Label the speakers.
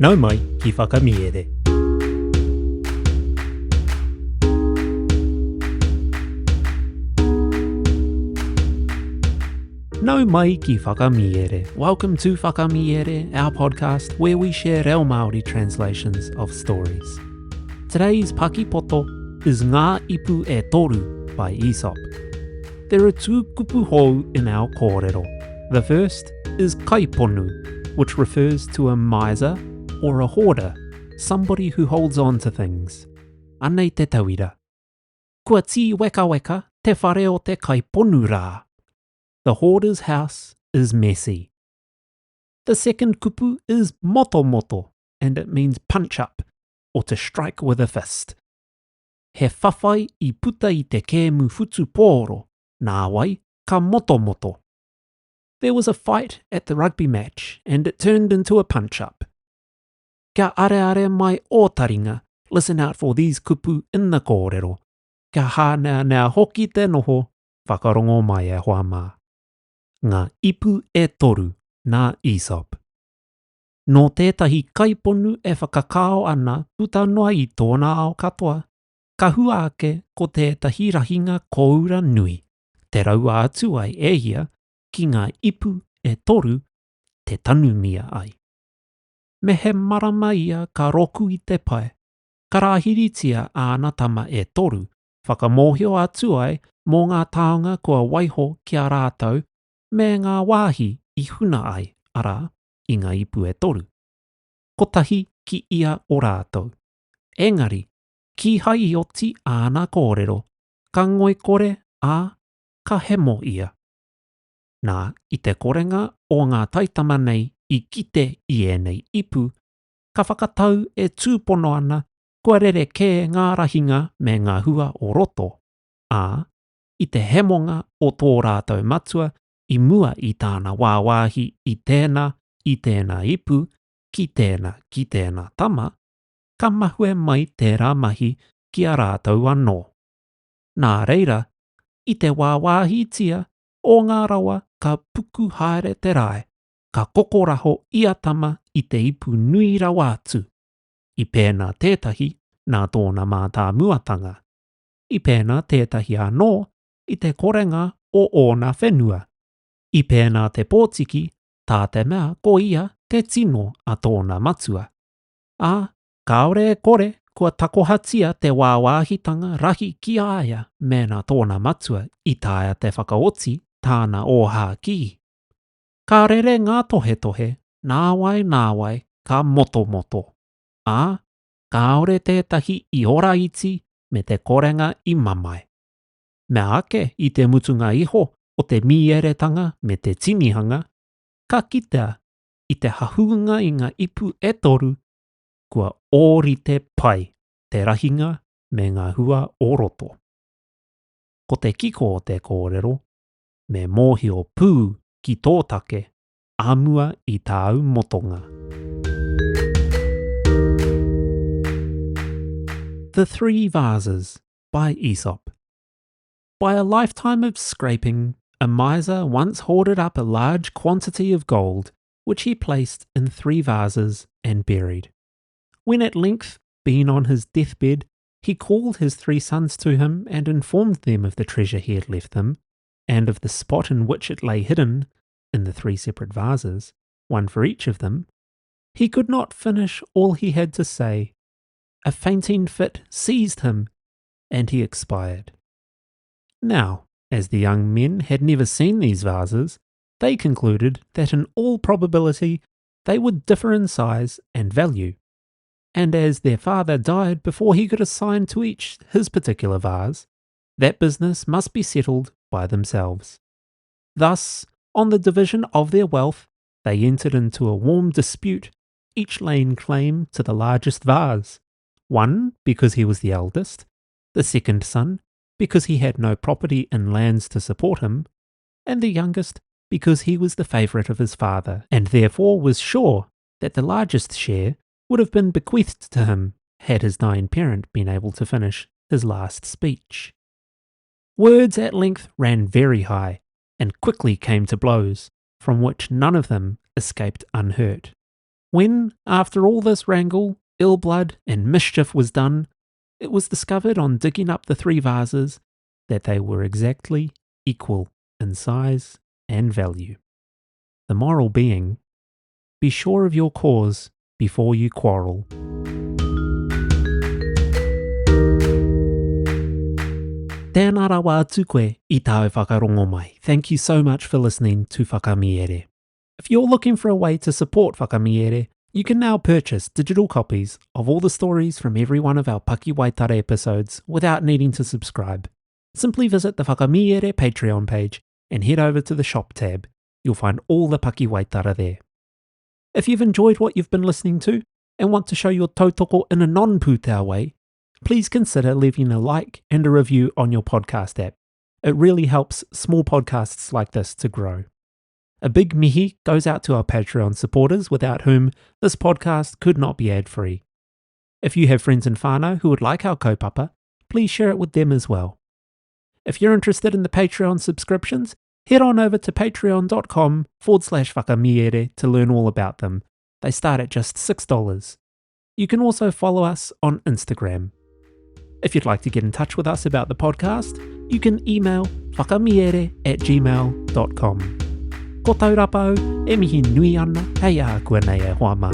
Speaker 1: Nau mai ki whakamiere. Nau mai ki whakamiere. Welcome to Whakamiere, our podcast where we share our Māori translations of stories. Today's Paki Poto is Ngā Ipu e Toru by Aesop. There are two kupu hou in our kōrero. The first is kaiponu, which refers to a miser or a hoarder, somebody who holds on to things. Anei te tauira. Kua ti weka weka te whare o te kaiponu rā. The hoarder's house is messy. The second kupu is moto moto, and it means punch up, or to strike with a fist. He whawhai I puta I te kēmu futu pōro, nā wai ka moto moto. There was a fight at the rugby match, and it turned into a punch up. Kia are mai o taringa, listen out for these kupu in the kōrero. Kia hānea hoki te noho, whakarongo mai e hoa mā. Ngā ipu e toru, nā Aesop. Nō tētahi kaiponu e whakakao ana puta noa I tōna ao katoa, ka hua ake ko tētahi rahinga koura nui, te raua atu ai e hia ki ngā ipu e toru te tanumia ai. Me he marama ia ka roku I te pai, ka rāhiritia āna tama e toru, whakamohio atu ai mō ngā taonga kua waiho kia rātau, me ngā wāhi I huna ai, arā, I ngā ipu e toru. Kotahi ki ia o rātou. Engari, ki hai oti āna kōrero, ka ngoi kore ā, ka hemo ia. Nā, I te korenga o ngā taitama nei I kite I ēnei ipu, ka whakatau e tūpono ana kua rere kē ngā rahinga me ngā hua o roto. Ā, I te hemonga o tō rātou matua, I mua I tāna wāwāhi I tēnā ipu, ki tēnā tama, ka mahue mai tērā mahi ki a rātou anō. Nā reira, I te wāwāhi tia, o ngā rawa ka puku haere te rai, ka kokoraho ia tama I te ipu nui rawa atu. I pēnā tētahi, nā tōna mātā muatanga. I pēnā tētahi anō, I te korenga o ōna whenua. I pēnā te pōtiki, tā te mea ko ia te tino a tōna matua. Ā, kaore e kore kua takohatia te wāwāhitanga rahi ki aia mēnā tōna matua I tāia te whakaoti tāna ōhā ki. Ka rere ngā tohe tohe, nāwai, ka moto moto. Ā, kaore tētahi I ora iti me te korenga I mamai. Mea ake I te mutunga iho, o te mieretanga me te tinihanga, ka kitea I te hahunga I ngā ipu e toru, kua ōrite pai te rahinga me ngā hua o roto. Ko te kiko o te kōrero, me mōhio pū ki tō take, āmua I tāu motonga. The Three Vases by Aesop. By a lifetime of scraping, a miser once hoarded up a large quantity of gold, which he placed in 3 vases and buried. When at length, being on his deathbed, he called his 3 sons to him and informed them of the treasure he had left them, and of the spot in which it lay hidden, in the 3 separate vases, one for each of them, he could not finish all he had to say. A fainting fit seized him, and he expired. Now, as the young men had never seen these vases, they concluded that in all probability they would differ in size and value, and as their father died before he could assign to each his particular vase, that business must be settled by themselves. Thus, on the division of their wealth, they entered into a warm dispute, each laying claim to the largest vase, one because he was the eldest, the second son because he had no property and lands to support him, and the youngest because he was the favourite of his father, and therefore was sure that the largest share would have been bequeathed to him had his dying parent been able to finish his last speech. Words at length ran very high, and quickly came to blows, from which none of them escaped unhurt. When, after all this wrangle, ill blood, and mischief was done, it was discovered on digging up the 3 vases that they were exactly equal in size and value. The moral being, be sure of your cause before you quarrel. Tēnā rawa atu koe I tae whakarongo mai. Thank you so much for listening to Whakamiere. If you're looking for a way to support Whakamiere, you can now purchase digital copies of all the stories from every one of our Paki Waitara episodes without needing to subscribe. Simply visit the Whakamiere Patreon page and head over to the shop tab. You'll find all the Paki Waitara there. If you've enjoyed what you've been listening to and want to show your tautoko in a non-pūtau way, please consider leaving a like and a review on your podcast app. It really helps small podcasts like this to grow. A big mihi goes out to our Patreon supporters without whom this podcast could not be ad-free. If you have friends in whānau who would like our kaupapa, please share it with them as well. If you're interested in the Patreon subscriptions, head on over to patreon.com/whakamiere to learn all about them. They start at just $6. You can also follow us on Instagram. If you'd like to get in touch with us about the podcast, you can email whakamiere@gmail.com. Ko Taurapa, e mihi nui ana, hei a kua nei e hoa mā.